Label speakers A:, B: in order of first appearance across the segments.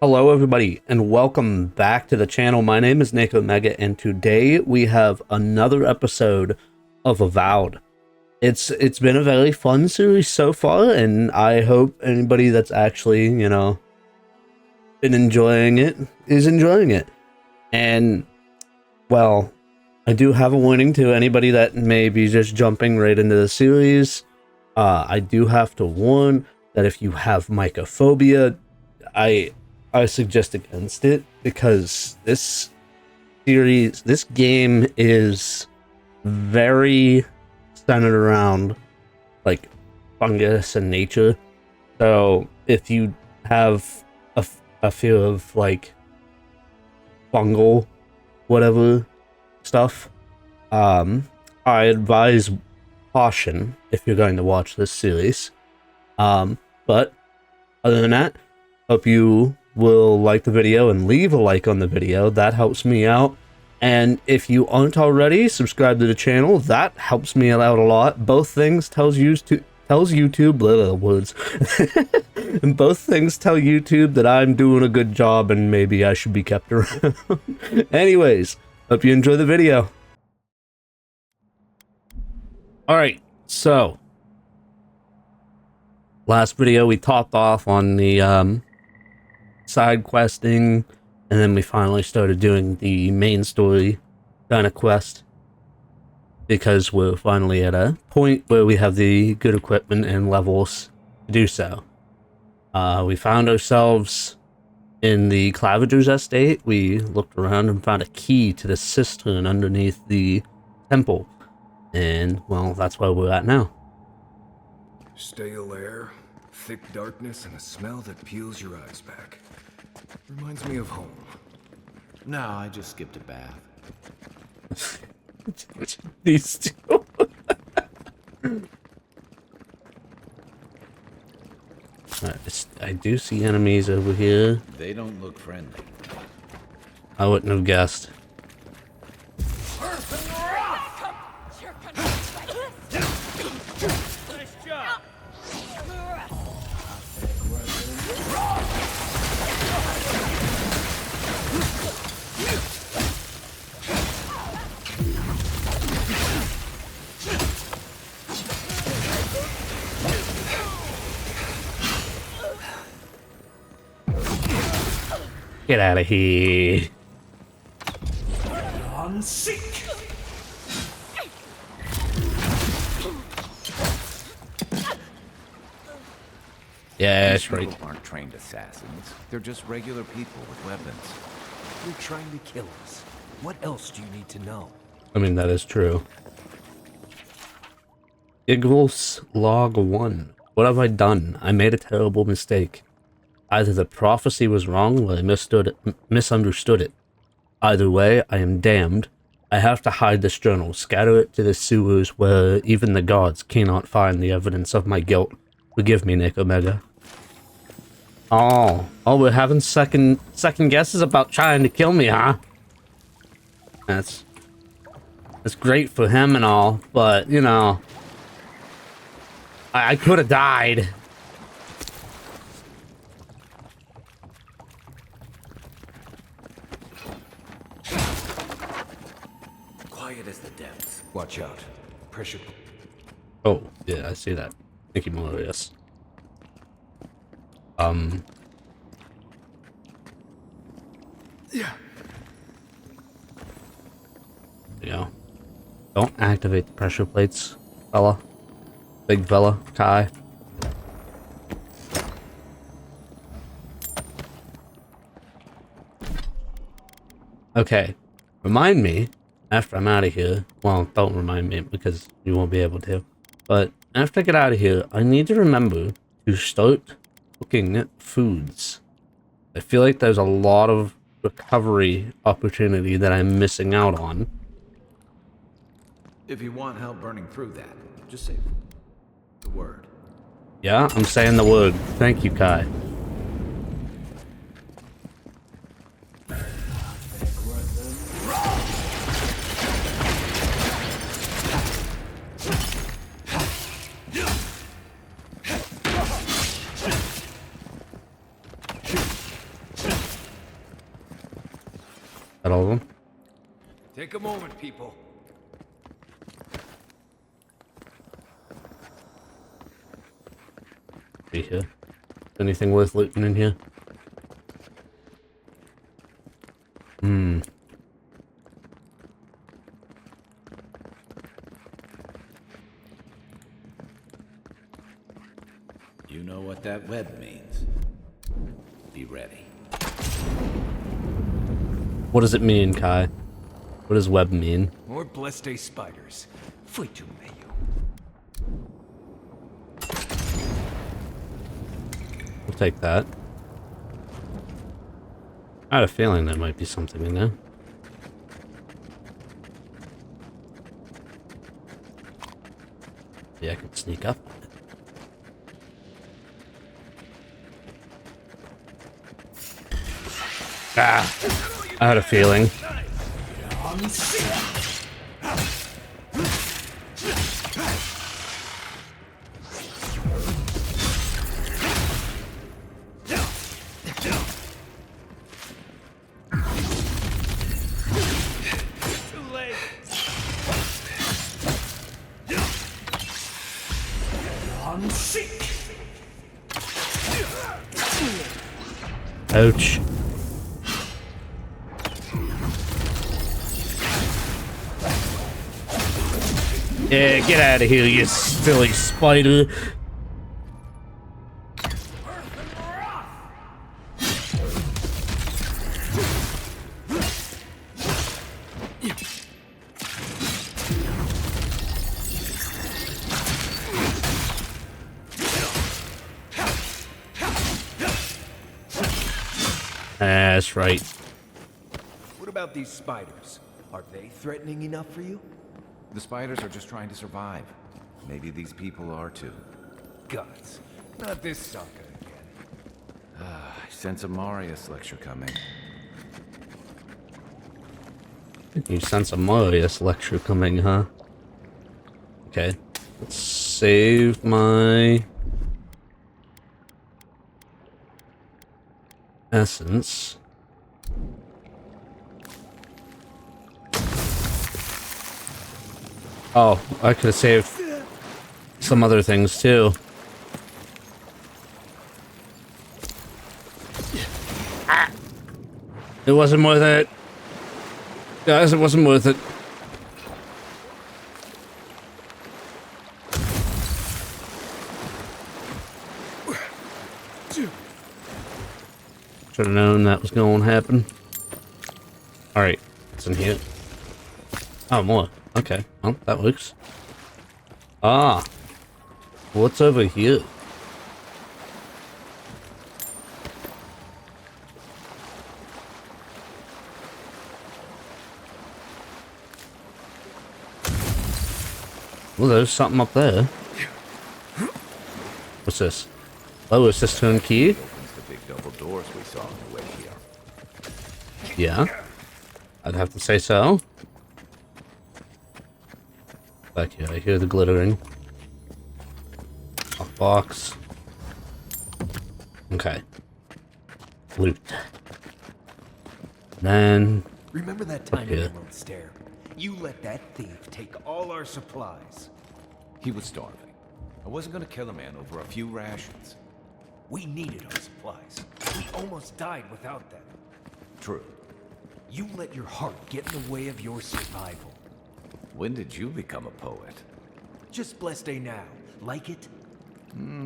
A: Hello everybody and welcome back to the channel. My name is NekOmega and today we have another episode of Avowed. It's been a very fun series so far, and I hope anybody that's actually, been enjoying it is enjoying it. And well, I do have a warning to anybody that may be just jumping right into the series. I do have to warn that if you have mycophobia, I suggest against it, because this game is very centered around like fungus and nature. So if you have a fear of like fungal whatever stuff, I advise caution if you're going to watch this series. But other than that, hope you will like the video and leave a like on the video. That helps me out. And if you aren't already, subscribe to the channel. That helps me out a lot. Both things tells YouTube, blah, words. And both things tell YouTube that I'm doing a good job and maybe I should be kept around. Anyways, hope you enjoy the video. Alright, so last video we topped off on the side questing, and then we finally started doing the main story kind of quest, because we're finally at a point where we have the good equipment and levels to do so. We found ourselves in the Clavager's estate. We looked around and found a key to the cistern underneath the temple, and well, that's where we're at now.
B: Stale air, thick darkness, and a smell that peels your eyes back. Reminds me of home.
C: No, I just skipped a bath.
A: These two. I do see enemies over here.
C: They don't look friendly.
A: I wouldn't have guessed. Get out of here.
D: On seek.
A: Yeah,
C: These
A: that's right.
C: people aren't trained assassins. They're just regular people with weapons.
D: You're trying to kill us. What else do you need to know?
A: I mean, that is true. Igvos log 1. What have I done? I made a terrible mistake. Either the prophecy was wrong or I misunderstood it. Either way, I am damned. I have to hide this journal, scatter it to the sewers where even the gods cannot find the evidence of my guilt. Forgive me, NekOmega. Oh, we're having second guesses about trying to kill me, huh? That's great for him and all, but you know, I could have died.
D: Quiet as the depths. Watch out. Pressure.
A: Oh, yeah, I see that. Thank you, Melodious.
B: Yeah.
A: You know, don't activate the pressure plates, fella. Big fella, Kai. Okay, remind me after I'm out of here. Well, don't remind me because you won't be able to. But after I get out of here, I need to remember to start cooking foods. I feel like there's a lot of recovery opportunity that I'm missing out on.
C: If you want help burning through that, just say the word.
A: Yeah, I'm saying the word. Thank you, Kai. that all of them?
B: Take a moment, people.
A: Be here. Anything worth looting in here? Hmm.
C: You know what that web means. Be ready.
A: What does it mean, Kai? What does web mean?
D: More blessed spiders. Fui tu meio.
A: We'll take that. I had a feeling there might be something in there. Yeah, I could sneak up. Ah! I had a feeling. Ouch. Yeah, get out of here, you silly spider. That's right.
D: What about these spiders? Are they threatening enough for you?
E: The spiders are just trying to survive. Maybe these people are too.
D: Guts. Not this sucker again.
E: I sense a Marius lecture coming.
A: You sense a Marius lecture coming, huh? Okay. Let's save my essence. Oh, I could have saved some other things too. It wasn't worth it. Guys, it wasn't worth it. Should have known that was going to happen. Alright, what's in here? Oh, more. Okay, well, that works. Ah, what's over here? Well, there's something up there. What's this? Oh, is this turn key?
E: Opens the big double doors we saw on the way here.
A: Yeah, I'd have to say so. Back here, I hear the glittering. A box. Okay. Loot. Then...
D: Remember that time in
A: here.
D: the Emerald Stair? You let that thief take all our supplies.
E: He was starving. I wasn't gonna kill a man over a few rations.
D: We needed our supplies. We almost died without them.
E: True.
D: You let your heart get in the way of your survival.
E: When did you become a poet?
D: Just blessed day now. Like it?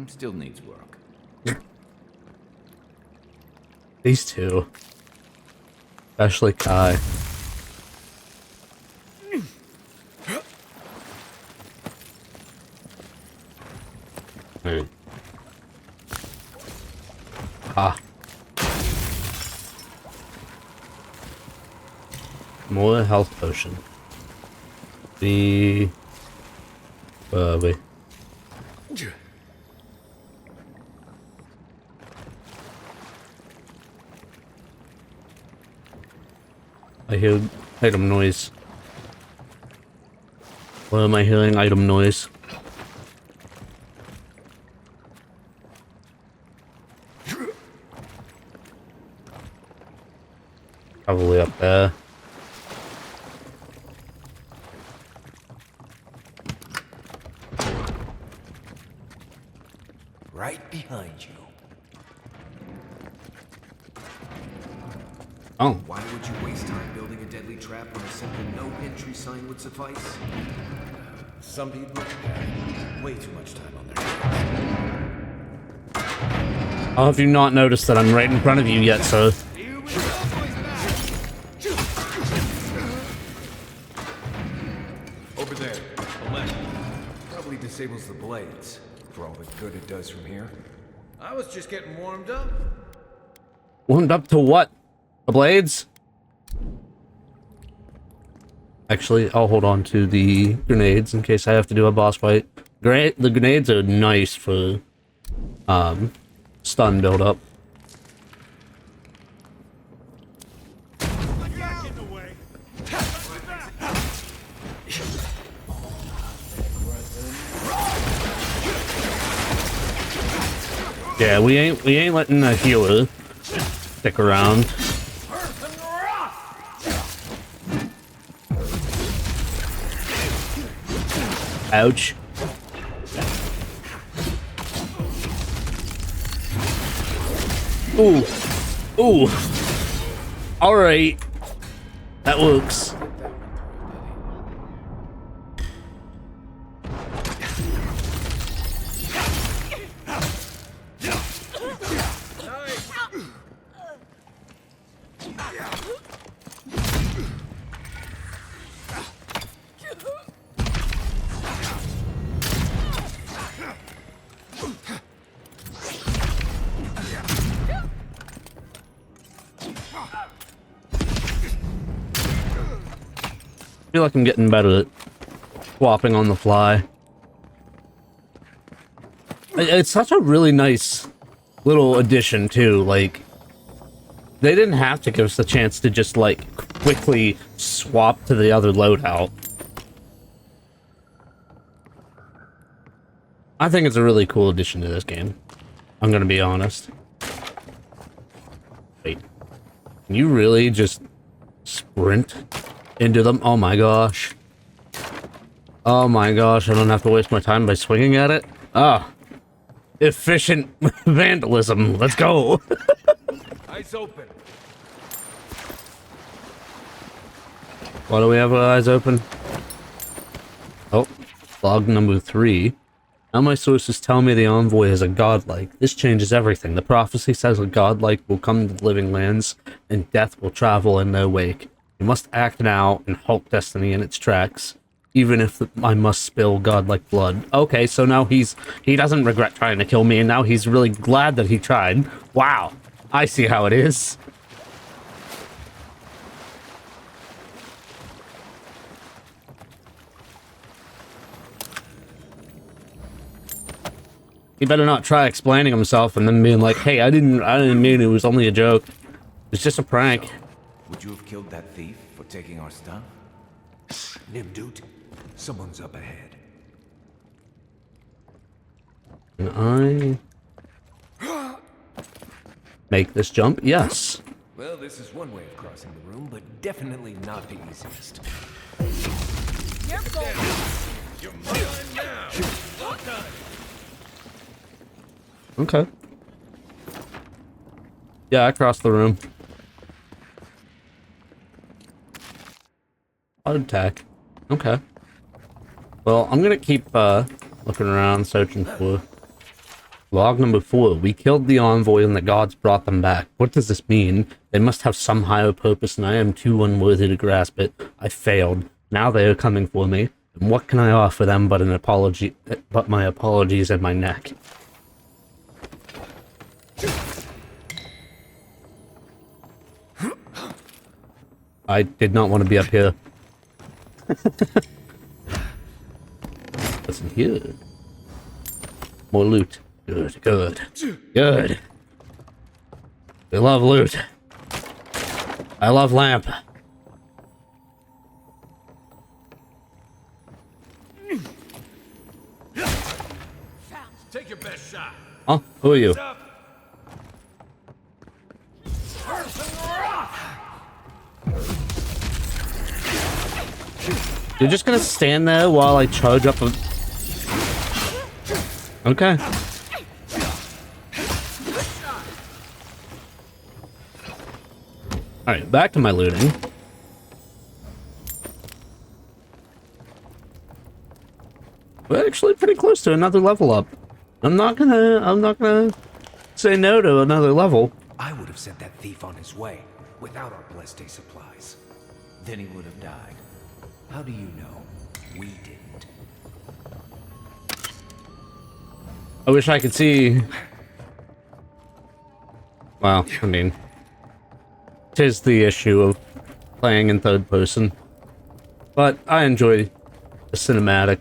E: Still needs work.
A: These two. Especially Kai. Alright. Ah. More health potion. Where are we? I hear item noise. Where am I hearing item noise? Probably up there. Oh.
B: Why would you waste time building a deadly trap when a simple no entry sign would suffice?
C: Some people have way too much time on their hands.
A: How have you not noticed that I'm right in front of you yet, sir?
B: Over there, the left. Probably disables the blades, for all the good it does from here.
C: I was just getting warmed up.
A: Warmed up to what? The blades? Actually, I'll hold on to the grenades in case I have to do a boss fight. The grenades are nice for stun build-up. Yeah, we ain't letting a healer stick around. Ouch. Ooh. Ooh. Alright. That works. I feel like I'm getting better at swapping on the fly. It's such a really nice little addition too, like they didn't have to give us the chance to just like quickly swap to the other loadout. I think it's a really cool addition to this game. I'm gonna be honest. Wait, can you really just sprint into them? Oh my gosh. Oh my gosh, I don't have to waste my time by swinging at it? Ah. Efficient vandalism. Let's go.
B: Eyes open.
A: Why do we have our eyes open? Oh, log number 3. Now my sources tell me the envoy is a godlike. This changes everything. The prophecy says a godlike will come to the living lands, and death will travel in their wake. You must act now and halt destiny in its tracks, even if I must spill godlike blood. Okay, so now he doesn't regret trying to kill me, and now he's really glad that he tried. Wow, I see how it is. He better not try explaining himself and then being like, "Hey, I didn't mean it was only a joke. It's just a prank."
E: So, would you have killed that thief for taking our stuff?
B: Nim, dude. Someone's up ahead.
A: Can I make this jump? Yes.
B: Well, this is one way of crossing the room, but definitely not the easiest.
F: Careful!
D: You're mine now. Well done.
A: Okay. Yeah, I crossed the room. Auto attack. Okay. Well, I'm gonna keep looking around, searching for log number 4. We killed the envoy and the gods brought them back. What does this mean? They must have some higher purpose and I am too unworthy to grasp it. I failed. Now they are coming for me. And what can I offer them but an apology, but my apologies and my neck? I did not want to be up here. What's in here? More loot. Good, good, good. We love loot. I love lamp.
D: Take your best shot.
A: Oh, who are you?
D: Up.
A: You're just gonna stand there while I charge up a... Okay. Alright, back to my looting. We're actually pretty close to another level up. I'm not gonna say no to another level.
D: I would have sent that thief on his way without our blessed day supplies. Then he would have died. How do you know? We didn't.
A: I wish I could see. Well, I mean, 'tis the issue of playing in third person. But I enjoy the cinematic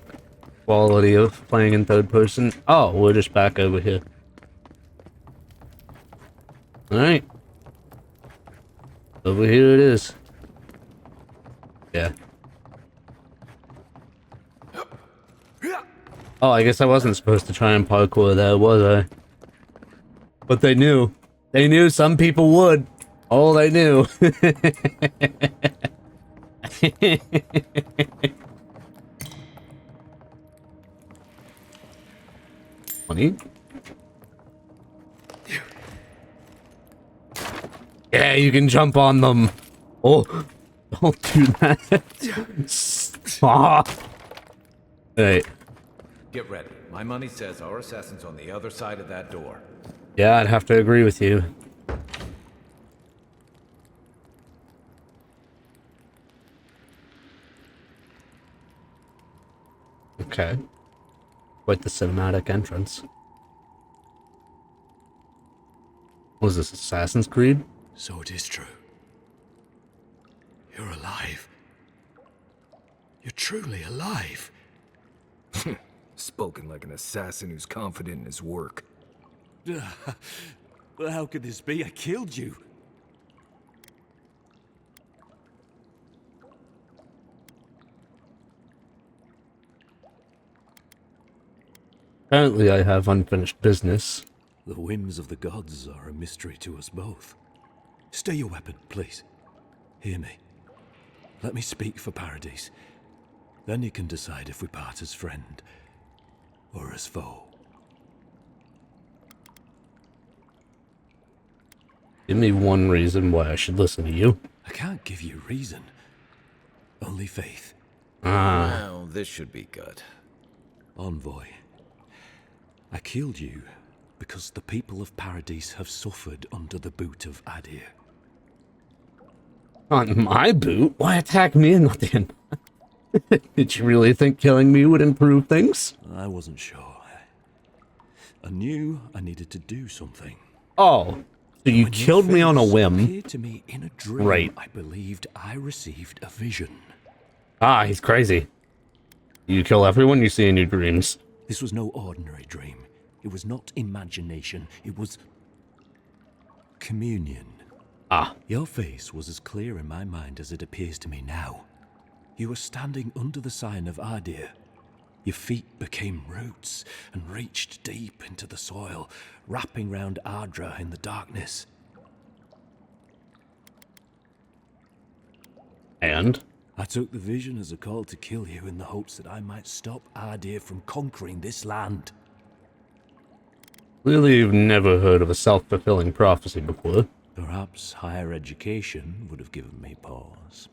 A: quality of playing in third person. Oh, we're just back over here. Alright. Over here it is. Yeah. Oh, I guess I wasn't supposed to try and parkour there, was I? But they knew. They knew some people would. Oh, they knew. Funny. Yeah, you can jump on them. Oh, don't do that. Stop. Hey.
E: Get ready. My money says our assassin's on the other side of that door.
A: Yeah, I'd have to agree with you. Okay. Quite the cinematic entrance. Was this Assassin's Creed?
G: So it is true. You're alive. You're truly alive.
B: Spoken like an assassin who's confident in his work.
G: Well, how could this be? I killed you.
A: Apparently I have unfinished business.
G: The whims of the gods are a mystery to us both. Stay your weapon, please. Hear me. Let me speak for Paradise. Then you can decide if we part as friend or as foe.
A: Give me one reason why I should listen to you.
G: I can't give you reason. Only faith.
E: Well, this should be good.
G: Envoy. I killed you because the people of Paradise have suffered under the boot of Adir.
A: On my boot? Why attack me and not him? Did you really think killing me would improve things?
G: I wasn't sure. I knew I needed to do something.
A: Oh, so you
G: When your
A: killed me on a
G: face
A: whim.
G: appeared to me in a dream,
A: Right.
G: I believed I received a vision.
A: Ah, he's crazy. You kill everyone you see in your dreams.
G: This was no ordinary dream. It was not imagination. It was communion.
A: Ah,
G: Your face was as clear in my mind as it appears to me now. You were standing under the sign of Adir. Your feet became roots and reached deep into the soil, wrapping round Ardra in the darkness.
A: and?
G: I took the vision as a call to kill you in the hopes that I might stop Adir from conquering this land.
A: Clearly you've never heard of a self-fulfilling prophecy before.
G: Perhaps higher education would have given me pause.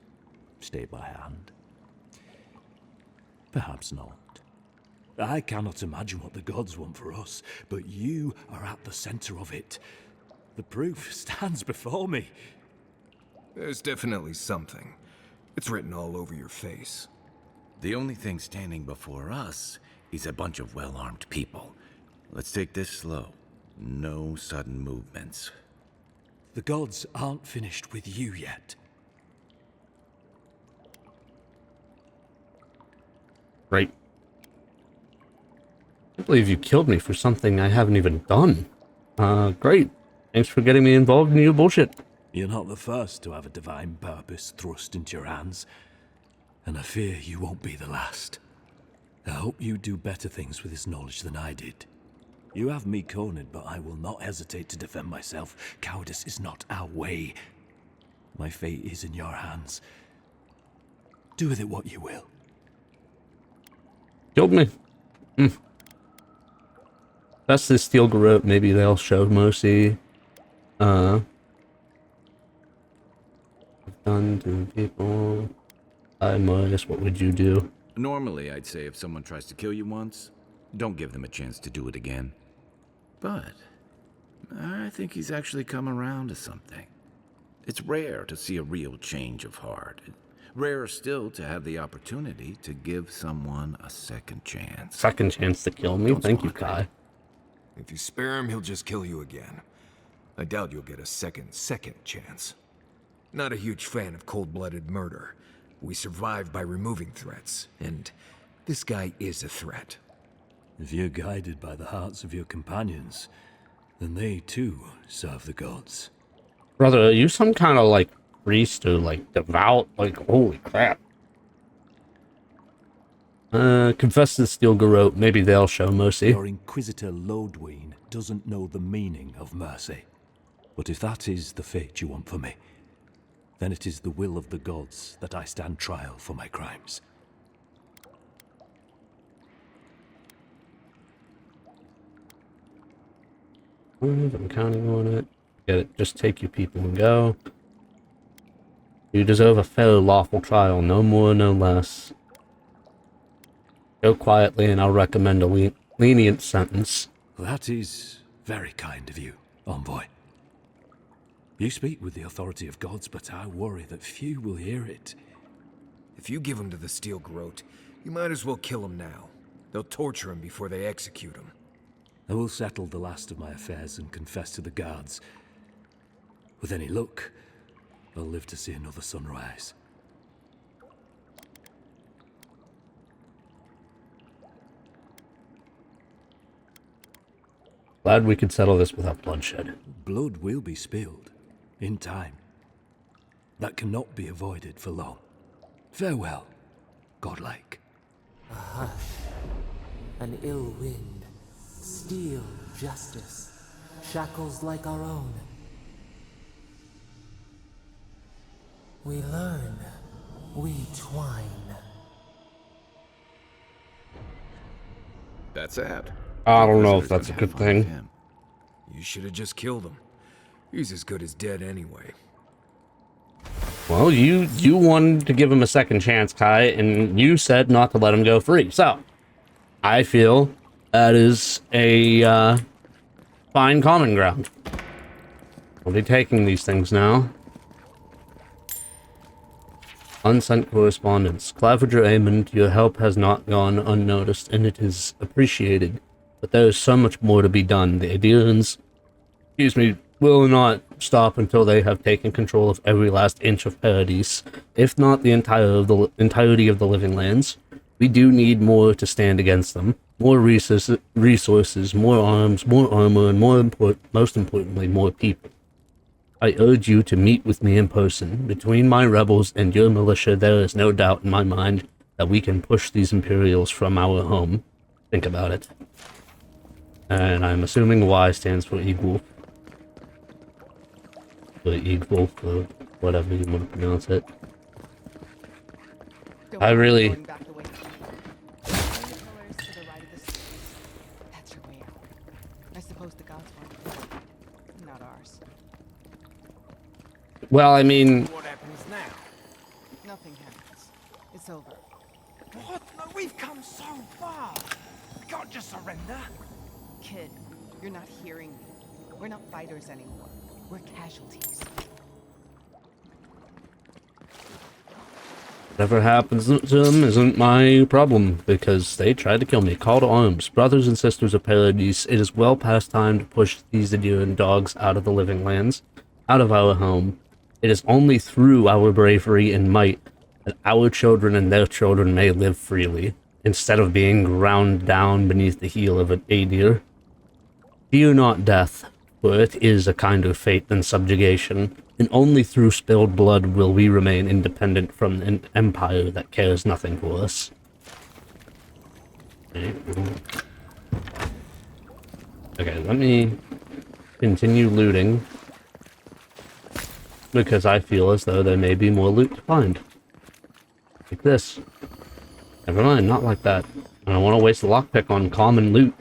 G: Stay by hand. Perhaps not. I cannot imagine what the gods want for us, but you are at the center of it. The proof stands before me.
B: There's definitely something. It's written all over your face.
E: The only thing standing before us is a bunch of well-armed people. Let's take this slow. No sudden movements.
G: The gods aren't finished with you yet.
A: Right. I can't believe you killed me for something I haven't even done. Great. Thanks for getting me involved in your bullshit.
G: You're not the first to have a divine purpose thrust into your hands, and I fear you won't be the last. I hope you do better things with this knowledge than I did. You have me cornered, but I will not hesitate to defend myself. Cowardice is not our way. My fate is in your hands. Do with it what you will.
A: Killed me. That's the steel garrote. Maybe they'll show mercy. Done to people. Minus, what would you do?
E: Normally, I'd say if someone tries to kill you once, don't give them a chance to do it again. But I think he's actually come around to something. It's rare to see a real change of heart. Rarer still to have the opportunity to give someone a second chance.
A: Second chance to kill me?
E: Don't
A: Thank you,
E: squander it.
A: Kai.
B: If you spare him, he'll just kill you again. I doubt you'll get a second chance. Not a huge fan of cold-blooded murder. We survive by removing threats, and this guy is a threat.
G: If you're guided by the hearts of your companions, then they too serve the gods.
A: Brother, are you some kind of like priest or like devout? Like, holy crap. Confess to the Steel Garrote. Maybe they'll show mercy.
G: Your Inquisitor Lodween doesn't know the meaning of mercy. But if that is the fate you want for me, then it is the will of the gods that I stand trial for my crimes.
A: I'm counting on it. Get it. Just take your people and go. You deserve a fair, lawful trial. No more, no less. Go quietly and I'll recommend a lenient sentence.
G: That is very kind of you, Envoy. You speak with the authority of gods, but I worry that few will hear it.
B: If you give him to the Steel Garrote, you might as well kill him now. They'll torture him before they execute him.
G: I will settle the last of my affairs and confess to the guards. With any luck, I'll live to see another sunrise.
A: Glad we could settle this without bloodshed.
G: Blood will be spilled, in time. That cannot be avoided for long. Farewell, godlike.
H: A hush, an ill wind, steel justice, shackles like our own. We learn, we twine.
E: That's sad.
A: I don't know if that's a good thing.
B: You should have just killed him. He's as good as dead anyway.
A: Well, you wanted to give him a second chance, Kai, and you said not to let him go free. So, I feel that is a fine common ground. We'll be taking these things now. Unsent correspondence. Claviger Aemond, your help has not gone unnoticed, and it is appreciated. But there is so much more to be done. The Aedirians, will not stop until they have taken control of every last inch of Paradise, if not the entirety of the Living Lands. We do need more to stand against them. More resources, more arms, more armor, and most importantly, more people. I urge you to meet with me in person. Between my rebels and your militia, there is no doubt in my mind that we can push these Imperials from our home. Think about it. And I'm assuming Y stands for equal. For equal, for whatever you want to pronounce it. I really...
F: That's your way out. I suppose the gods want it. Not ours.
A: Well, I mean...
D: What happens now?
F: Nothing happens. It's over.
D: What? No, we've come so far. We can't just surrender.
F: Kid, you're not hearing me. We're not fighters anymore. We're casualties.
A: Whatever happens to them isn't my problem, because they tried to kill me. Call to arms. Brothers and sisters of Paradise, it is well past time to push these Aedirian dogs out of the Living Lands, out of our home. It is only through our bravery and might that our children and their children may live freely, instead of being ground down beneath the heel of an Aedir. Fear not death, for it is a kinder fate than subjugation, and only through spilled blood will we remain independent from an empire that cares nothing for us. Okay, let me continue looting, because I feel as though there may be more loot to find. Like this. Never mind, not like that. I don't want to waste the lockpick on common loot.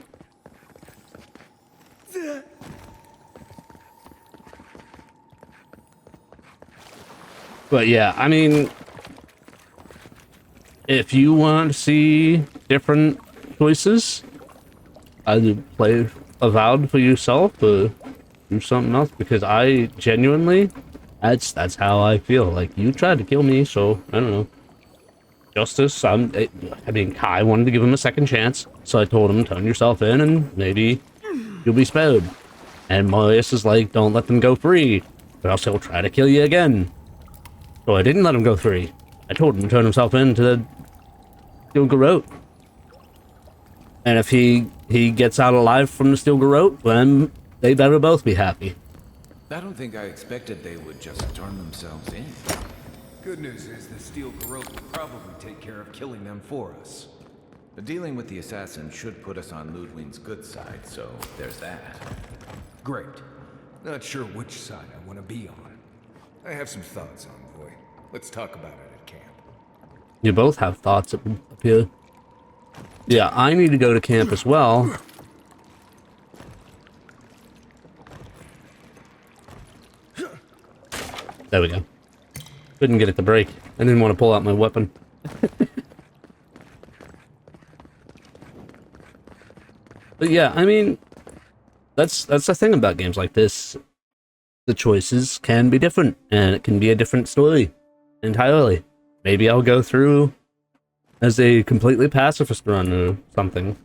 A: But yeah, I mean, if you want to see different choices, either play Avowed for yourself or do something else, because I genuinely, that's how I feel. Like, you tried to kill me, so I don't know. Justice, I mean, Kai wanted to give him a second chance, so I told him, turn yourself in and maybe you'll be spared. And Marius is like, don't let them go free, or else he'll try to kill you again. So I didn't let him go free. I told him to turn himself in to the Steel Garrote. And if he gets out alive from the Steel Garrote, then they better both be happy.
C: I don't think I expected they would just turn themselves in.
B: Good news is the Steel Garrote will probably take care of killing them for us.
C: Dealing with the assassin should put us on Ludwig's good side, so there's that.
B: Great. Not sure which side I want to be on. I have some thoughts, Envoy. Let's talk about it at camp.
A: You both have thoughts up here. Yeah, I need to go to camp as well. There we go. Couldn't get it to break. I didn't want to pull out my weapon. But yeah, I mean, that's the thing about games like this. The choices can be different, and it can be a different story entirely. Maybe I'll go through as a completely pacifist run or something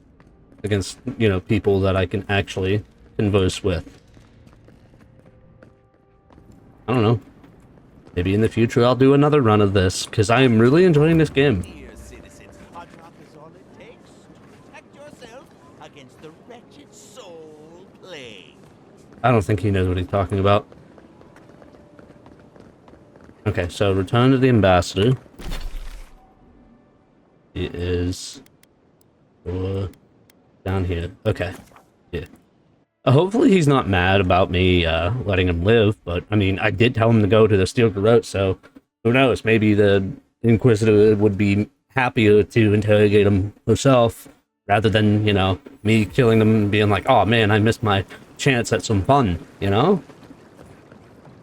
A: against, you know, people that I can actually converse with. I don't know. Maybe in the future I'll do another run of this, because I am really enjoying this game.
I: Dear citizens, a drop is all it takes to protect yourself against the wretched soul plague.
A: I don't think he knows what he's talking about. Okay, so return to the ambassador. He is down here. Okay, yeah. Hopefully he's not mad about me letting him live, but I mean, I did tell him to go to the Steel Garrote, so who knows? Maybe the Inquisitor would be happier to interrogate him herself rather than, you know, me killing them and being like, oh man, I missed my chance at some fun, you know?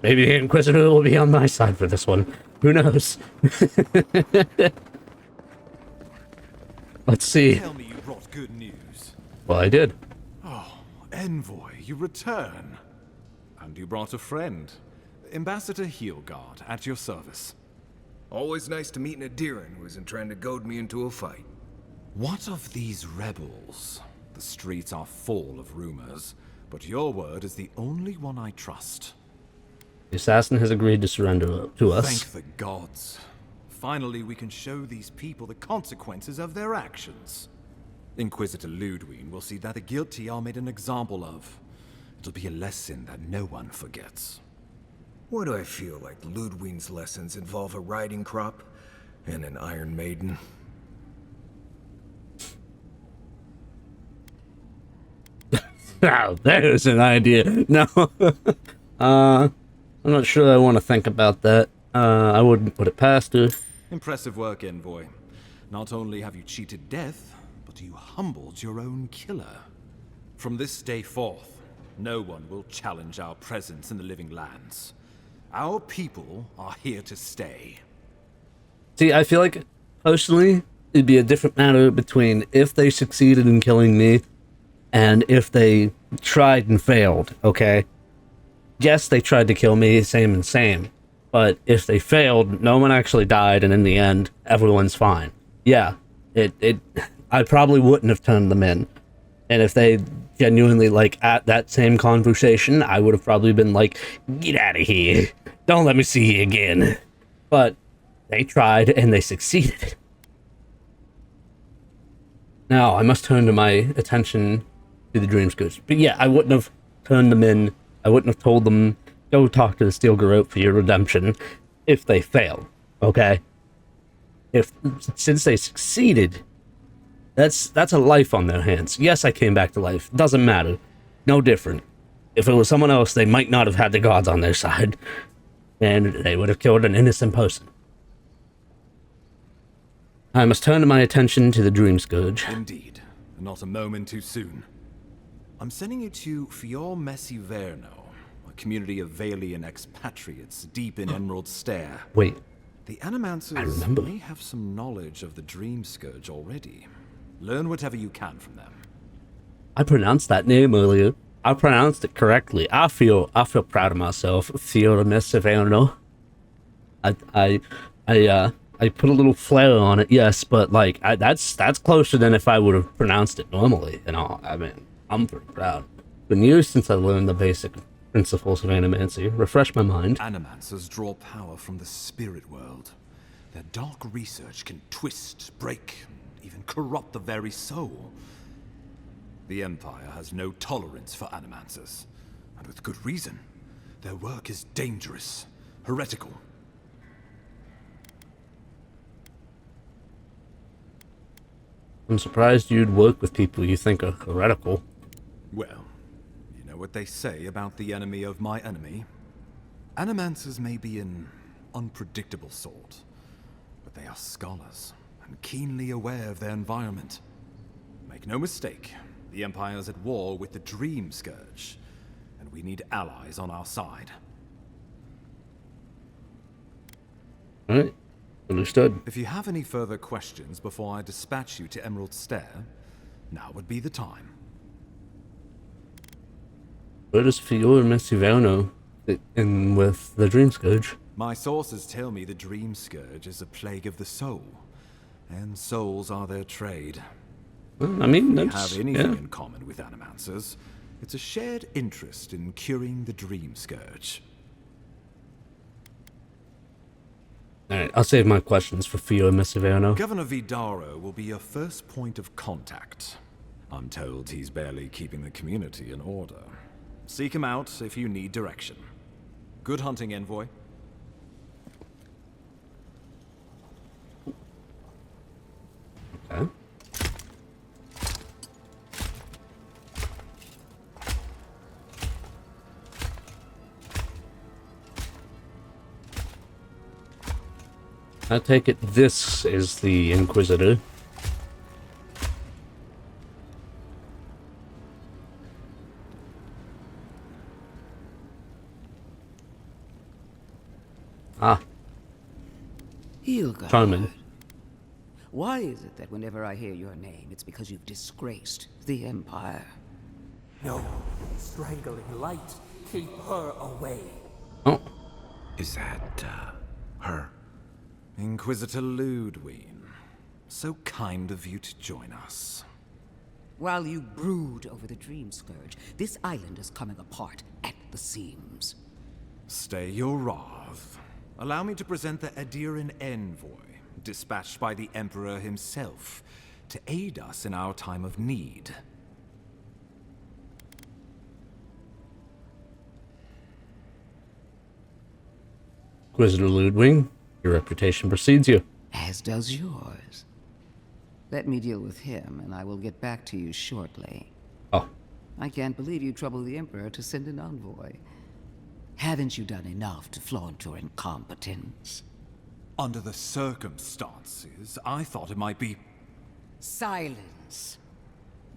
A: Maybe the Inquisitor will be on my side for this one. Who knows? Let's see.
J: Tell me you brought good news.
A: Well, I did.
J: Oh, Envoy, you return. And you brought a friend. Ambassador Heelguard, at your service.
B: Always nice to meet an Adiran who isn't trying to goad me into a fight.
J: What of these rebels? The streets are full of rumors, but your word is the only one I trust.
A: The assassin has agreed to surrender to us.
J: Thank the gods. Finally, we can show these people the consequences of their actions. Inquisitor Ludwig will see that the guilty are made an example of. It'll be a lesson that no one forgets.
B: Why do I feel like Ludwig's lessons involve a riding crop and an Iron Maiden?
A: Wow, there's an idea. No. I'm not sure I want to think about that. I wouldn't put it past her.
J: Impressive work, Envoy. Not only have you cheated death, but you humbled your own killer. From this day forth, no one will challenge our presence in the living lands. Our people are here to stay.
A: See, I feel like, personally, it'd be a different matter between if they succeeded in killing me and if they tried and failed, okay? Yes, they tried to kill me, same and same. But if they failed, no one actually died, and in the end, everyone's fine. Yeah, I probably wouldn't have turned them in. And if they genuinely, like, at that same conversation, I would have probably been like, get out of here. Don't let me see you again. But they tried, and they succeeded. Now, I must turn to my attention to the Dream Scoots. But yeah, I wouldn't have turned them in. I wouldn't have told them, go talk to the Steel Garrote for your redemption, if they failed, okay? Since they succeeded, that's a life on their hands. Yes, I came back to life. Doesn't matter. No different. If it was someone else, they might not have had the gods on their side, and they would have killed an innocent person. I must turn my attention to the Dream Scourge.
J: Indeed. Not a moment too soon. I'm sending you to Fior Messi Verno, a community of Valian expatriates deep in Emerald Stair.
A: Wait.
J: The Animancers may have some knowledge of the Dream Scourge already. Learn whatever you can from them.
A: I pronounced that name earlier. I pronounced it correctly. I feel proud of myself. Fioremessivano. I put a little flair on it, yes, but like that's closer than if I would have pronounced it normally. And all. I mean, I'm pretty proud. Been years since I learned the basic principles of animancy. Refresh my mind.
J: Animancers draw power from the spirit world. Their dark research can twist, break, even corrupt the very soul. The Empire has no tolerance for Animancers, and with good reason. Their work is dangerous, heretical.
A: I'm surprised you'd work with people you think are heretical.
J: Well, you know what they say about the enemy of my enemy? Animancers may be an unpredictable sort, but they are scholars and keenly aware of their environment. Make no mistake, the Empire's at war with the Dream Scourge, and we need allies on our side.
A: Alright, understood.
J: If you have any further questions before I dispatch you to Emerald Stair, now would be the time.
A: Where does Fioremessivano fit in with the Dream Scourge?
J: My sources tell me the Dream Scourge is a plague of the soul, and souls are their trade.
A: Well, I mean,
J: If
A: that's...
J: we have anything in common with Animancers, it's a shared interest in curing the Dream Scourge.
A: Alright, I'll save my questions for Fioremessivano.
J: Governor Vidaro will be your first point of contact. I'm told he's barely keeping the community in order. Seek him out if you need direction. Good hunting, Envoy.
A: Okay. I take it this is the Inquisitor. Ah.
C: Hilgard.
A: Charmin.
C: Why is it that whenever I hear your name, it's because you've disgraced the Empire?
H: No, strangling light. Keep her away.
A: Oh.
E: Is that, her?
J: Inquisitor Ludwig. So kind of you to join us.
C: While you brood over the Dream Scourge, this island is coming apart at the seams.
J: Stay your wrath. Allow me to present the Adiran Envoy, dispatched by the Emperor himself, to aid us in our time of need.
A: Inquisitor Ludwig, your reputation precedes you.
C: As does yours. Let me deal with him, and I will get back to you shortly.
A: Oh.
C: I can't believe you troubled the Emperor to send an envoy. Haven't you done enough to flaunt your incompetence?
J: Under the circumstances, I thought it might be...
C: Silence!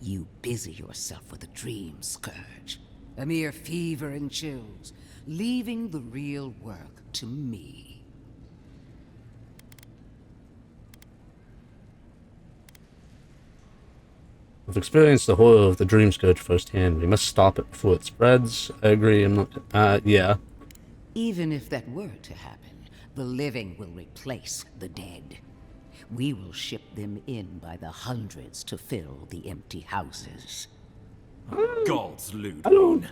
C: You busy yourself with a Dream Scourge. A mere fever and chills, leaving the real work to me.
A: I've experienced the horror of the Dream Scourge firsthand. We must stop it before it spreads. I agree, I'm not... yeah.
C: Even if that were to happen, the living will replace the dead. We will ship them in by the hundreds to fill the empty houses.
J: Gods, Ludwig.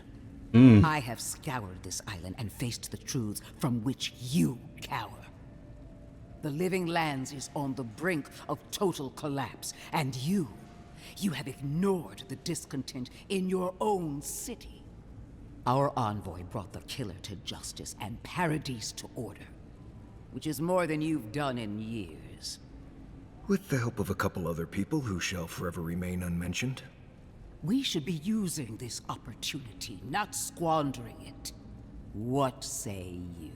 C: I have scoured this island and faced the truths from which you cower. The Living Lands is on the brink of total collapse, and you have ignored the discontent in your own city. Our envoy brought the killer to justice and Paradise to order, which is more than you've done in years.
B: With the help of a couple other people who shall forever remain unmentioned.
C: We should be using this opportunity, not squandering it. What say you?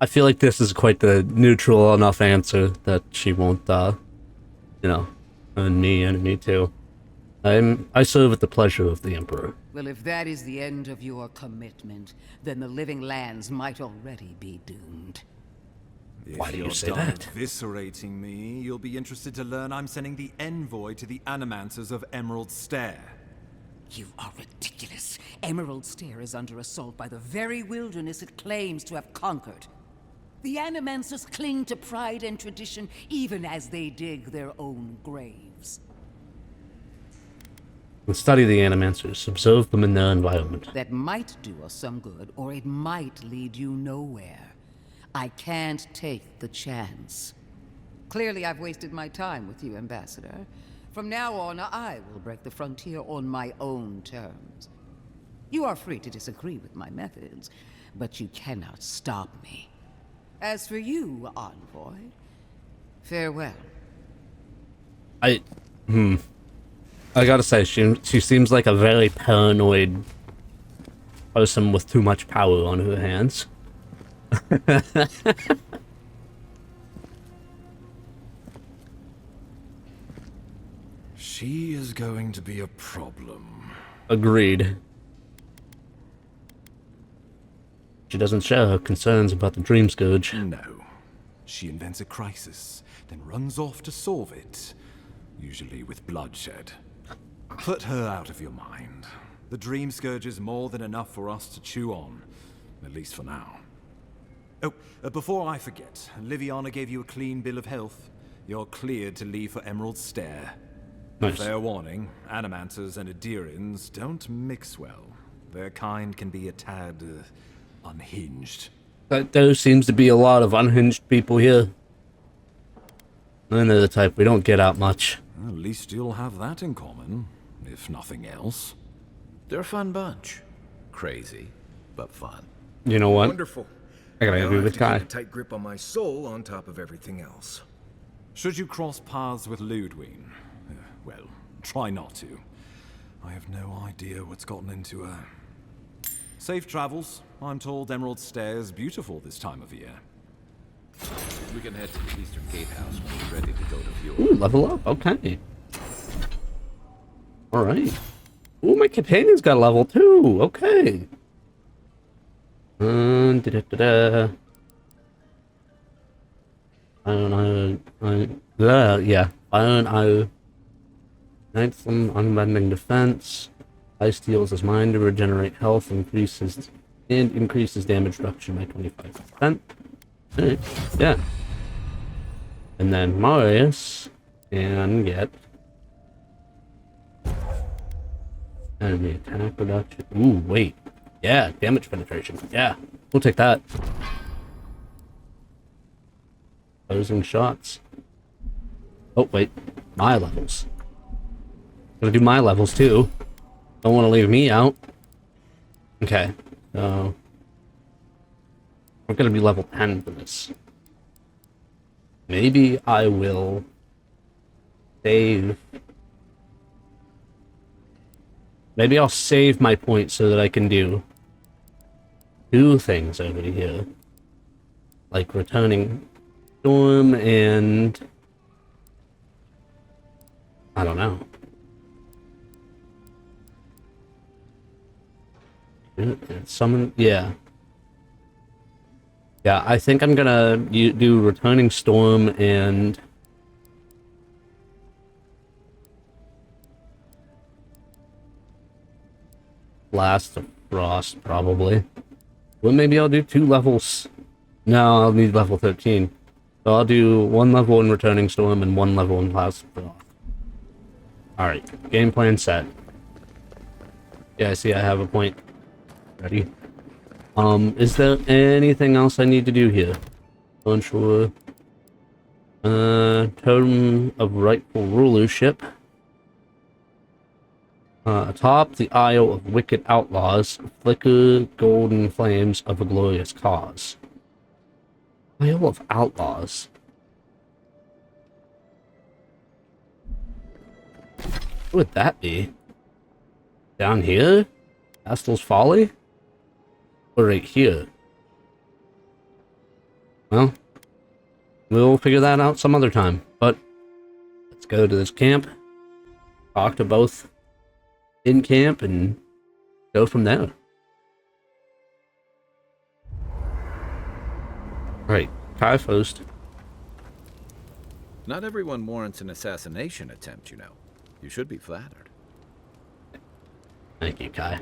A: I feel like this is quite the neutral enough answer that she won't, you know, enemy too. I serve at the pleasure of the Emperor.
C: Well, if that is the end of your commitment, then the living lands might already be doomed.
A: Why do you say
J: If you're done
A: that?
J: eviscerating me, you'll be interested to learn I'm sending the envoy to the Animancers of Emerald Stair.
C: You are ridiculous. Emerald Stair is under assault by the very wilderness it claims to have conquered. The Animancers cling to pride and tradition even as they dig their own graves.
A: Study the Animancers, observe them in their environment.
C: That might do us some good, or it might lead you nowhere. I can't take the chance. Clearly, I've wasted my time with you, Ambassador. From now on, I will break the frontier on my own terms. You are free to disagree with my methods, but you cannot stop me. As for you, Envoy, farewell.
A: I gotta say, she seems like a very paranoid person with too much power on her hands.
J: She is going to be a problem.
A: Agreed. She doesn't share her concerns about the Dream Scourge.
J: No. She invents a crisis, then runs off to solve it. Usually with bloodshed. Put her out of your mind. The Dream Scourge is more than enough for us to chew on. At least for now. Oh, before I forget, Liviana gave you a clean bill of health. You're cleared to leave for Emerald Stair.
A: Nice.
J: Fair warning, Animancers and Adirians don't mix well. Their kind can be a tad unhinged.
A: There seems to be a lot of unhinged people here. They're the type we don't get out much.
J: At least you'll have that in common, if nothing else.
E: They're a fun bunch. Crazy, but fun.
A: You know what?
B: Wonderful.
A: I gotta
B: Now
A: agree
B: have
A: with
B: to
A: Kai.
B: keep a tight grip on my soul on top of everything else.
J: Should you cross paths with Ludwig, well, try not to. I have no idea what's gotten into her. Safe travels. I'm told Emerald Stair is beautiful this time of year.
E: We can head to the Eastern Gatehouse when we're ready to go to view.
A: Ooh, level up. Okay. Alright. Ooh, my companion's got a level too. Okay. Da-da-da-da. I don't know. Yeah. I don't know. Ninth from unbending defense. Ice deals his mind to regenerate health, increases damage reduction by 25%. Alright, yeah. And then Marius can get enemy attack reduction. Ooh, wait. Yeah, damage penetration. Yeah, we'll take that. Closing shots. Oh, wait. My levels. Gonna do my levels too. Don't want to leave me out. Okay, so we're gonna be level 10 for this. Maybe I will save. Maybe I'll save my points so that I can do 2 things over here. Like returning Storm and I don't know. Summon, yeah. Yeah, I think I'm gonna do Returning Storm and Blast of Frost, probably. Well, maybe I'll do 2 levels. No, I'll need level 13. So I'll do 1 level in Returning Storm and 1 level in Blast of Frost. Alright, game plan set. Yeah, I see I have a point. Ready? Is there anything else I need to do here? Unsure. Totem of Rightful Rulership. Atop the Isle of Wicked Outlaws, flicker golden flames of a glorious cause. Isle of Outlaws? What would that be? Down here? Astel's Folly? Or right here? Well, we'll figure that out some other time. But let's go to this camp, talk to both in camp, and go from there. Right, Kai first.
E: Not everyone warrants an assassination attempt, you know. You should be flattered.
A: Thank you, Kai.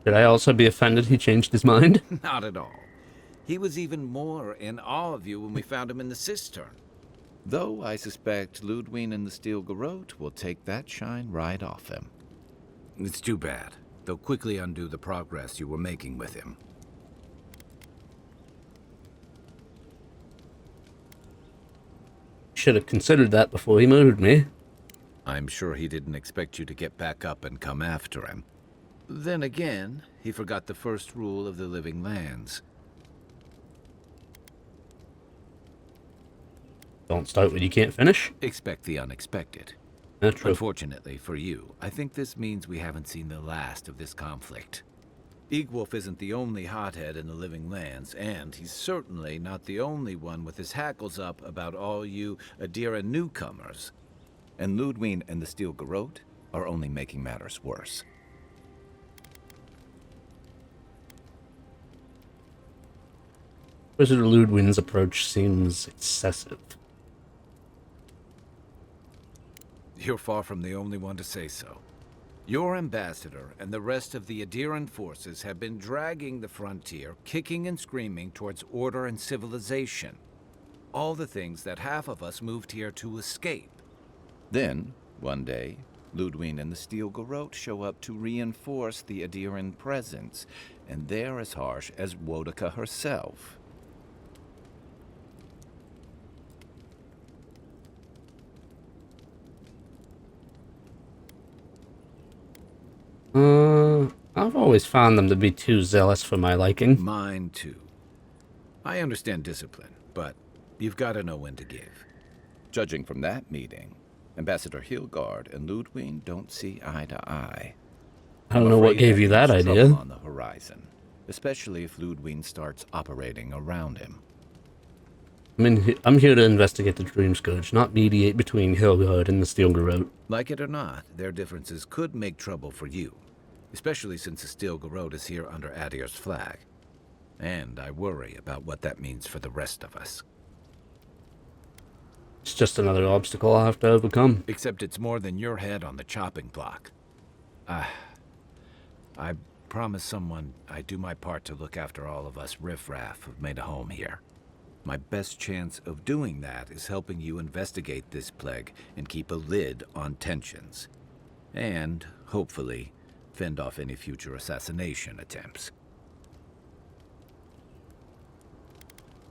A: Should I also be offended he changed his mind?
E: Not at all. He was even more in awe of you when we found him in the cistern. Though I suspect Ludwig and the Steel Garrote will take that shine right off him. It's too bad. They'll quickly undo the progress you were making with him.
A: Should have considered that before he murdered me.
E: I'm sure he didn't expect you to get back up and come after him. Then again, he forgot the first rule of the living lands.
A: Don't start what you can't finish.
E: Expect the unexpected.
A: That's true.
E: Unfortunately for you, I think this means we haven't seen the last of this conflict. Eagwolf isn't the only hothead in the living lands, and he's certainly not the only one with his hackles up about all you Adira newcomers. And Ludwig and the Steel Garrote are only making matters worse.
A: Wizard Ludwig's approach seems excessive.
E: You're far from the only one to say so. Your ambassador and the rest of the Adiran forces have been dragging the frontier, kicking and screaming towards order and civilization. All the things that half of us moved here to escape. Then, one day, Ludwig and the Steel Garrote show up to reinforce the Adiran presence, and they're as harsh as Wodaka herself.
A: I've always found them to be too zealous for my liking.
E: Mine too. I understand discipline, but you've got to know when to give. Judging from that meeting, Ambassador Hilgard and Ludwig don't see eye to eye.
A: I don't know what gave you that idea.
E: On the horizon, especially if Ludwig starts operating around him.
A: I mean, I'm here to investigate the Dream Scourge, not mediate between Hilgard and the Steel Garrote.
E: Like it or not, their differences could make trouble for you, especially since the Steel Garrote is here under Adir's flag. And I worry about what that means for the rest of us.
A: It's just another obstacle I'll have to overcome.
E: Except it's more than your head on the chopping block. I promised someone I'd do my part to look after all of us riffraff who've made a home here. My best chance of doing that is helping you investigate this plague and keep a lid on tensions. And, hopefully, fend off any future assassination attempts.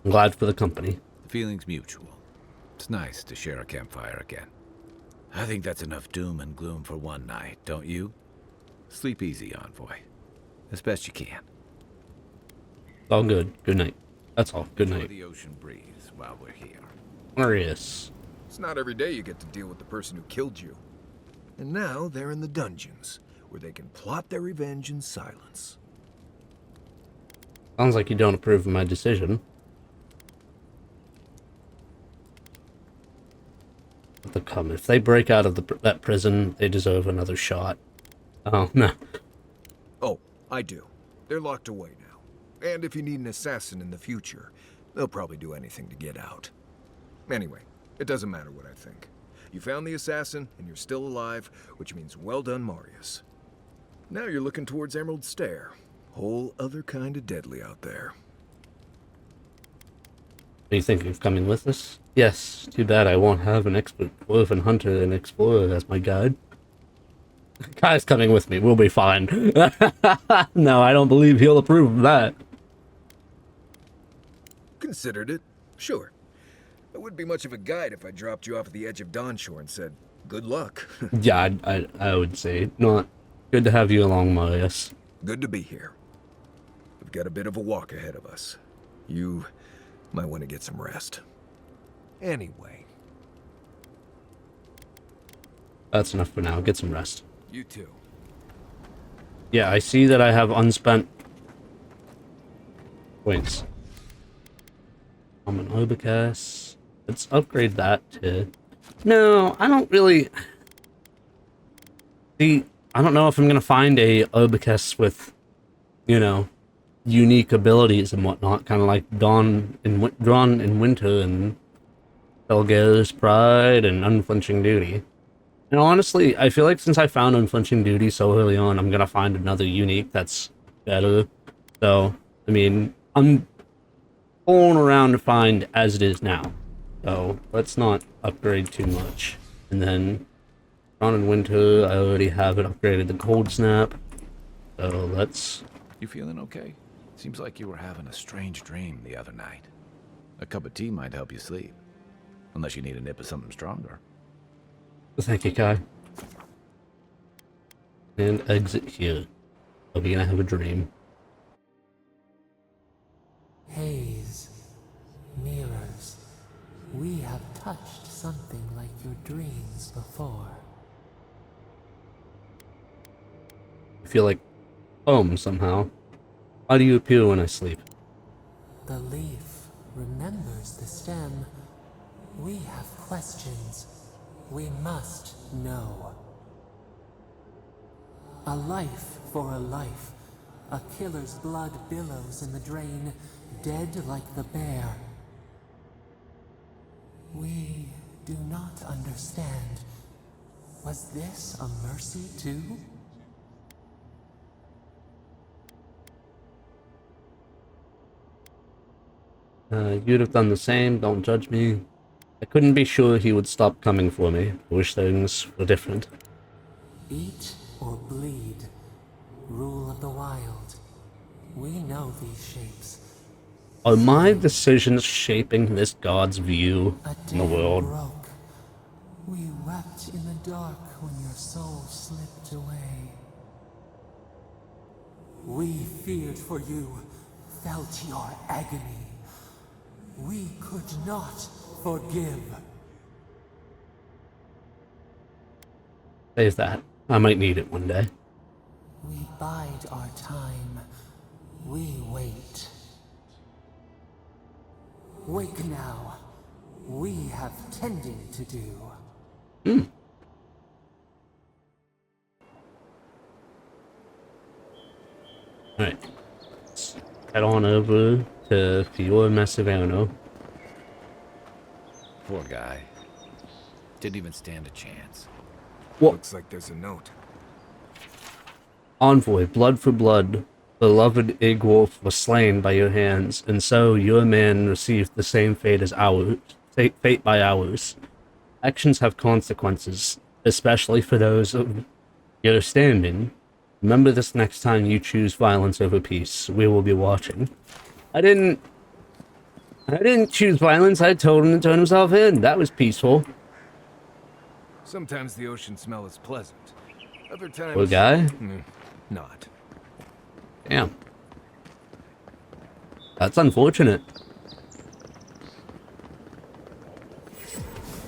A: I'm glad for the company.
E: The feeling's mutual. It's nice to share a campfire again. I think that's enough doom and gloom for one night, don't you? Sleep easy, Envoy. As best you can.
A: All good. Good night. That's all. Good night.
E: Enjoy the ocean breeze while we're here.
A: Glorious.
B: It's not every day you get to deal with the person who killed you. And now they're in the dungeons, where they can plot their revenge in silence.
A: Sounds like you don't approve of my decision. But they'll come. If they break out of that prison, they deserve another shot. Oh, no.
B: Oh, I do. They're locked away now. And if you need an assassin in the future, they'll probably do anything to get out. Anyway, it doesn't matter what I think. You found the assassin, and you're still alive, which means well done, Marius. Now you're looking towards Emerald Stair. Whole other kind of deadly out there.
A: Are you thinking of coming with us? Yes. Too bad I won't have an expert dwarven hunter and explorer as my guide. Kai's coming with me. We'll be fine. No, I don't believe he'll approve of that.
B: Considered it. Sure. I wouldn't be much of a guide if I dropped you off at the edge of Dawnshore and said, good luck.
A: Yeah, I would say not. Good to have you along, Marius.
B: Good to be here. We've got a bit of a walk ahead of us. You might want to get some rest. Anyway.
A: That's enough for now. Get some rest.
B: You too.
A: Yeah, I see that I have unspent points. I'm an Obicus. Let's upgrade that to... No, I don't really... See, I don't know if I'm gonna find a Obicus with, you know, unique abilities and whatnot, kind of like Dawn in Winter and Elga's Pride and Unflinching Duty. And honestly, I feel like since I found Unflinching Duty so early on, I'm gonna find another unique that's better. So, I mean, I'm pulling around to find as it is now. So, let's not upgrade too much. And then, Dawn in Winter, I already have it upgraded to Cold Snap. So, let's...
E: You feeling okay? Seems like you were having a strange dream the other night. A cup of tea might help you sleep. Unless you need a nip of something stronger.
A: Thank you, Kai. And exit here. Are we gonna have a dream?
H: Haze, mirrors. We have touched something like your dreams before.
A: I feel like home somehow. Why do you appear when I sleep?
H: The leaf remembers the stem. We have questions. We must know. A life for a life. A killer's blood billows in the drain, dead like the bear. We do not understand. Was this a mercy too?
A: You'd have done the same, don't judge me. I couldn't be sure he would stop coming for me. I wish things were different.
H: Eat or bleed. Rule of the wild. We know these shapes.
A: Are my decisions shaping this god's view in the world?
H: Broke. We wept in the dark when your soul slipped away. We feared for you, felt your agony. We could not forgive.
A: Save that. I might need it one day.
H: We bide our time. We wait. Wake now. We have tending to do.
A: Alright. Let's head on over to Fiora Massivano.
E: Poor guy. Didn't even stand a chance.
A: What?
B: Looks like there's a note.
A: Envoy, blood for blood. Beloved Igwolf was slain by your hands, and so your man received the same fate as ours. Fate by ours. Actions have consequences, especially for those of your standing. Remember this next time you choose violence over peace. We will be watching. I didn't choose violence. I told him to turn himself in. That was peaceful.
B: Sometimes the ocean smell is pleasant. Other times...
A: Poor guy?
B: Not.
A: Damn. That's unfortunate.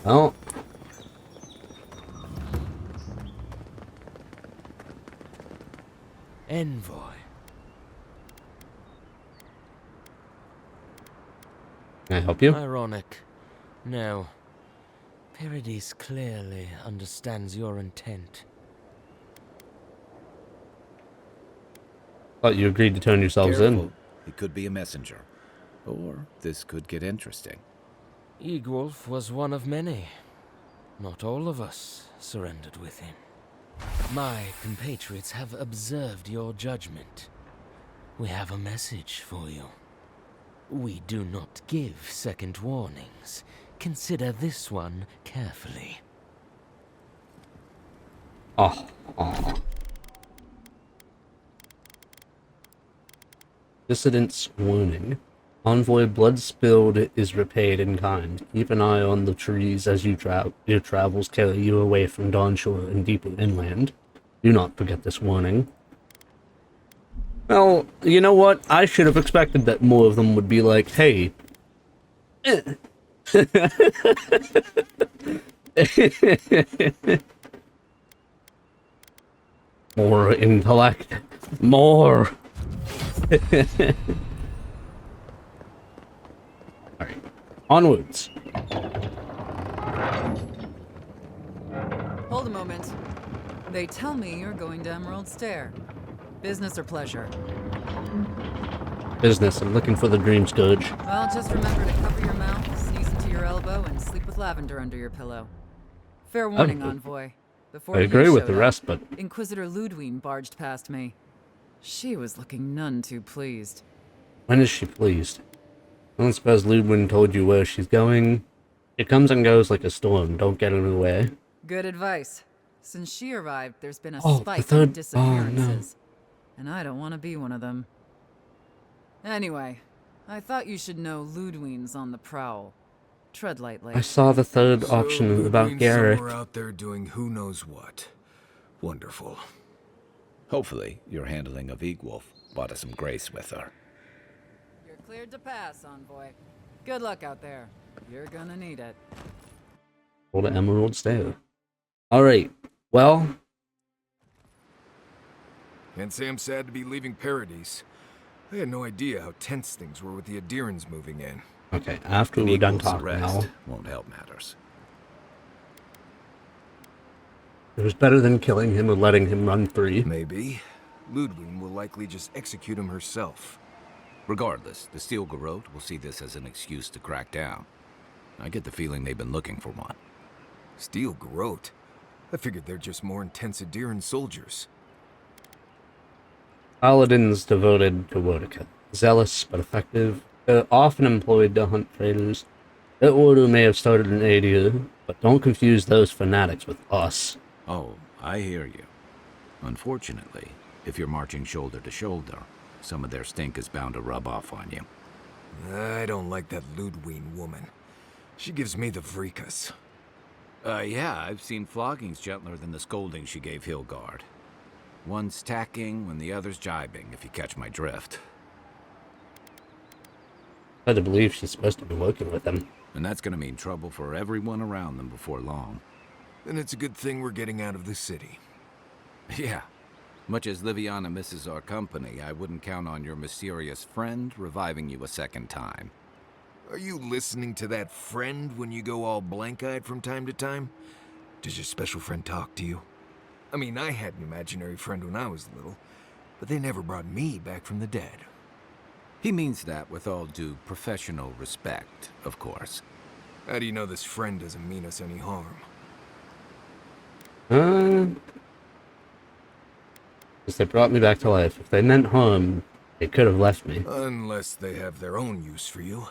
A: Well...
K: Envoy.
A: Can I help you?
K: Ironic. No. Paradis clearly understands your intent.
A: Thought you agreed to turn yourselves in.
E: He could be a messenger. Or this could get interesting.
K: Igwolf was one of many. Not all of us surrendered with him. My compatriots have observed your judgment. We have a message for you. We do not give second warnings. Consider this one carefully.
A: Oh. Dissident's warning. Envoy, blood spilled is repaid in kind. Keep an eye on the trees as your travels carry you away from Dawnshore and deeper inland. Do not forget this warning. Well, you know what? I should have expected that more of them would be like, hey... More intellect. More! Alright. Onwards.
L: Hold a moment. They tell me you're going to Emerald Stair. Business or pleasure?
A: Business. I'm looking for the Dream Scourge.
L: Well, just remember to cover your mouth, sneeze into your elbow, and sleep with lavender under your pillow. Fair warning, Envoy. Before
A: I agree with the rest, but
L: Inquisitor Ludwine barged past me. She was looking none too pleased.
A: when is she pleased? I don't suppose Ludwin told you where she's going. It comes and goes like a storm. Don't get in the way.
L: Good advice. Since she arrived, there's been a
A: Oh,
L: spike
A: the
L: in
A: third-
L: disappearances. And I don't want to be one of them. Anyway, I thought you should know Ludwine's on the prowl. Tread lightly.
A: I saw the third option about
B: Ludwig's
A: Garrick.
B: somewhere out there doing who knows what. Wonderful.
E: Hopefully, your handling of Egwolf brought us some grace with her.
L: You're cleared to pass, Envoy. Good luck out there. You're gonna need it.
A: Go to Emerald Stair. Alright, well,
B: Can't say I'm sad to be leaving Paradise. I had no idea how tense things were with the Adirans moving in.
A: okay, after we're done
E: Egwolf's
A: talking
E: arrest
A: now,
E: won't help matters.
A: it was better than killing him or letting him run free.
B: Maybe. Ludwig will likely just execute him herself.
E: Regardless, the Steel Garrote will see this as an excuse to crack down. I get the feeling they've been looking for one.
B: Steel Garrote? I figured they're just more intense Adiran soldiers.
A: Paladins devoted to Wodica. Zealous but effective. They're often employed to hunt traitors. Their order may have started in Adia, but don't confuse those fanatics with us.
E: Oh, I hear you. Unfortunately, if you're marching shoulder to shoulder, some of their stink is bound to rub off on you.
B: I don't like that Ludwig woman. She gives me the freakus.
E: Yeah, I've seen floggings gentler than the scolding she gave Hilgard. One's tacking when the other's jibing, if you catch my drift.
A: Hard to believe she's supposed to be working with them.
E: And that's gonna mean trouble for everyone around them before long.
B: Then it's a good thing we're getting out of the city.
E: Yeah. Much as Liviana misses our company, I wouldn't count on your mysterious friend reviving you a second time.
B: Are you listening to that friend when you go all blank-eyed from time to time? Does your special friend talk to you? I mean, I had an imaginary friend when I was little, but they never brought me back from the dead.
E: He means that with all due professional respect, of course.
B: How do you know this friend doesn't mean us any harm?
A: Because they brought me back to life. If they meant harm, they could have left me.
B: Unless they have their own use for you.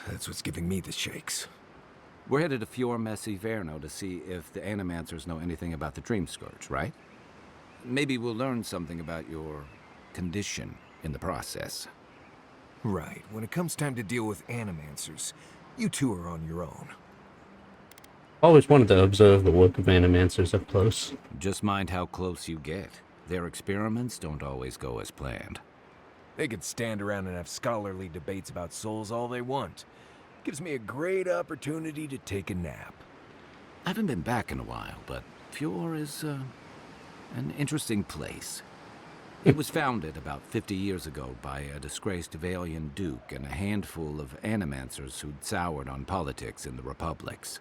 B: That's what's giving me the shakes.
E: We're headed to Fior Messi Verno to see if the Animancers know anything about the Dream Scourge, right? Maybe we'll learn something about your condition in the process.
B: Right. When it comes time to deal with Animancers, you two are on your own.
A: Always wanted to observe the work of Animancers up close.
E: Just mind how close you get. Their experiments don't always go as planned.
B: They could stand around and have scholarly debates about souls all they want. Gives me a great opportunity to take a nap.
E: I haven't been back in a while, but Fior is an interesting place. It was founded about 50 years ago by a disgraced Valian duke and a handful of Animancers who'd soured on politics in the republics.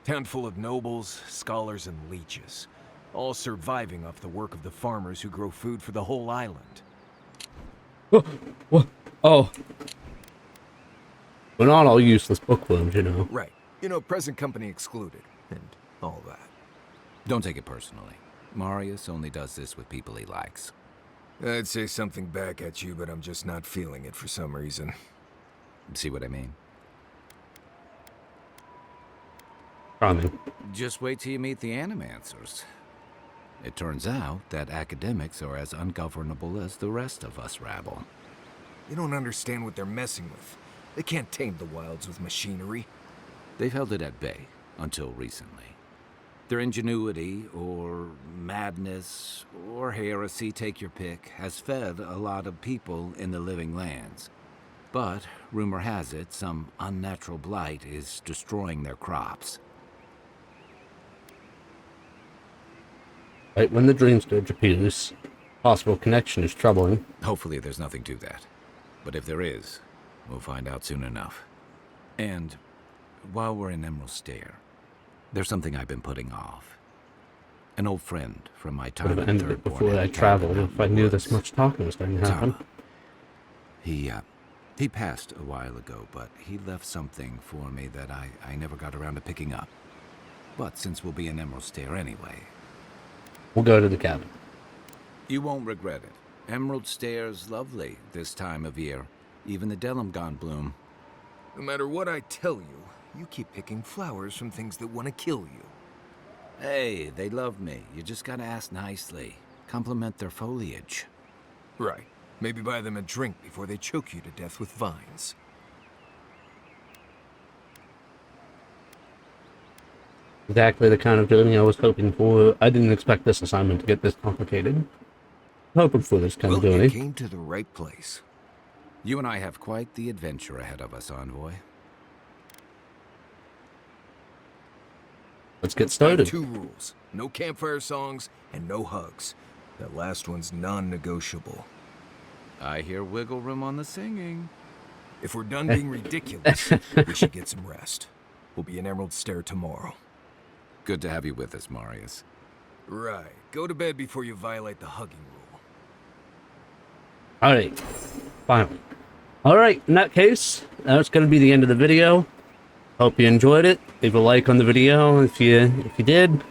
B: Town full of nobles, scholars, and leeches. All surviving off the work of the farmers who grow food for the whole island.
A: What? Oh. We're not all useless bookworms, you know.
B: Right. You know, present company excluded, and all that.
E: Don't take it personally. Marius only does this with people he likes.
B: I'd say something back at you, but I'm just not feeling it for some reason.
E: See what I mean?
A: Charming.
E: Just wait till you meet the Animancers. It turns out that academics are as ungovernable as the rest of us rabble.
B: You don't understand what they're messing with. They can't tame the wilds with machinery.
E: They've held it at bay, until recently. Their ingenuity, or madness, or heresy, take your pick, has fed a lot of people in the living lands. But, rumor has it, some unnatural blight is destroying their crops.
A: Right when the Dream Scourge appears, possible connection is troubling.
E: Hopefully there's nothing to that. But if there is, we'll find out soon enough. And while we're in Emerald Stair, there's something I've been putting off. An old friend from my time
A: Would have
E: in
A: ended it
E: Third
A: before
E: Born
A: I
E: had
A: traveled
E: camped
A: if I
E: out in
A: knew
E: the
A: this
E: woods.
A: much talking was going to happen.
E: He passed a while ago, but he left something for me that I never got around to picking up. But since we'll be in Emerald Stair anyway...
A: We'll go to the cabin.
E: You won't regret it. Emerald Stair's lovely this time of year. Even the Delumgon bloom.
B: No matter what I tell you, you keep picking flowers from things that want to kill you.
E: Hey, they love me. You just gotta ask nicely. Compliment their foliage.
B: Right. Maybe buy them a drink before they choke you to death with vines.
A: Exactly the kind of journey I was hoping for. I didn't expect this assignment to get this complicated. Hoping for this kind of
B: You
A: journey.
B: came to the right place.
E: You and I have quite the adventure ahead of us, Envoy.
A: Let's get
B: I have
A: started.
B: 2 rules. No campfire songs and no hugs. That last one's non-negotiable.
E: I hear wiggle room on the singing.
B: If we're done being ridiculous, we should get some rest. We'll be in Emerald Stair tomorrow.
E: Good to have you with us, Marius.
B: Right. Go to bed before you violate the hugging rule.
A: Alright. Finally. Alright, in that case, that's going to be the end of the video. Hope you enjoyed it. Leave a like on the video if you did.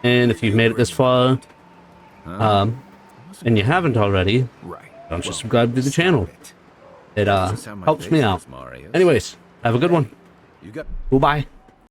A: And if you've made it this far, and you haven't already, don't just subscribe to the channel. It helps me out. Anyways, have a good one.
E: You got...
A: Goodbye.